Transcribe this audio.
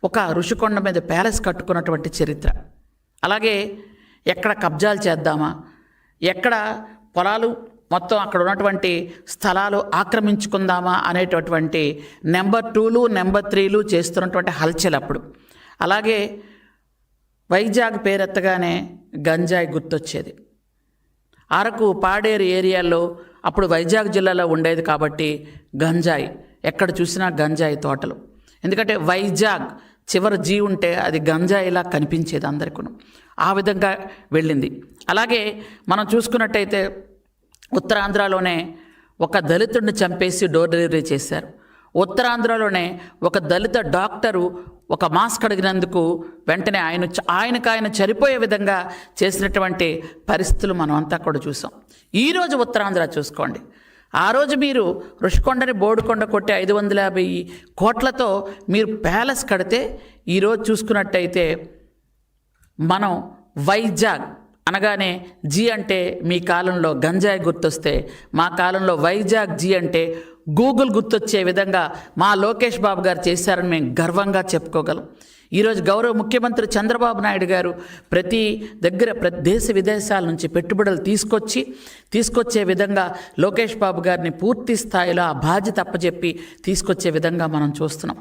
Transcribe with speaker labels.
Speaker 1: ఒక ఋషికొండ మీద ప్యాలెస్ కట్టుకున్నటువంటి చరిత్ర. అలాగే ఎక్కడ కబ్జాలు చేద్దామా, ఎక్కడ పొలాలు మొత్తం అక్కడ ఉన్నటువంటి స్థలాలు ఆక్రమించుకుందామా అనేటటువంటి నెంబర్ 2లు నెంబర్ 3లు చేస్తున్నటువంటి హల్చల్ అప్పుడు. అలాగే వైజాగ్ పేరెత్తగానే గంజాయి గుర్తొచ్చేది. అరకు పాడేరు ఏరియాల్లో అప్పుడు వైజాగ్ జిల్లాలో ఉండేది కాబట్టి గంజాయి, ఎక్కడ చూసినా గంజాయి తోటలు. ఎందుకంటే వైజాగ్ చివరి జీ ఉంటే అది గంజాయిలా కనిపించేది అందరికీ. ఆ విధంగా వెళ్ళింది. అలాగే మనం చూసుకున్నట్టయితే ఉత్తరాంధ్రలోనే ఒక దళితుడిని చంపేసి డోర్ డెలివరీ చేశారు. ఉత్తరాంధ్రలోనే ఒక దళిత డాక్టరు ఒక మాస్క్ అడిగినందుకు వెంటనే ఆయన చనిపోయే విధంగా చేసినటువంటి పరిస్థితులు మనం అంతా కూడా చూసాం. ఈరోజు ఉత్తరాంధ్ర చూసుకోండి. ఆ రోజు మీరు ఋషికొండని బోడుకొండ కొట్టి 550 కోట్లతో మీరు ప్యాలెస్ కడితే, ఈరోజు చూసుకున్నట్టయితే మనం వైజాగ్ అనగానే జీ అంటే మీ కాలంలో గంజాయి గుర్తొస్తే, మా కాలంలో వైజాగ్ జీ అంటే గూగుల్ గుర్తొచ్చే విధంగా మా లోకేష్ బాబు గారు చేశారని మేము గర్వంగా చెప్పుకోగలం. ఈరోజు గౌరవ ముఖ్యమంత్రి చంద్రబాబు నాయుడు గారు ప్రతి దేశ విదేశాల నుంచి పెట్టుబడులు తీసుకొచ్చే విధంగా లోకేష్ బాబు గారిని పూర్తి స్థాయిలో ఆ బాధ్యత అప్పచెప్పి తీసుకొచ్చే విధంగా మనం చూస్తున్నాం.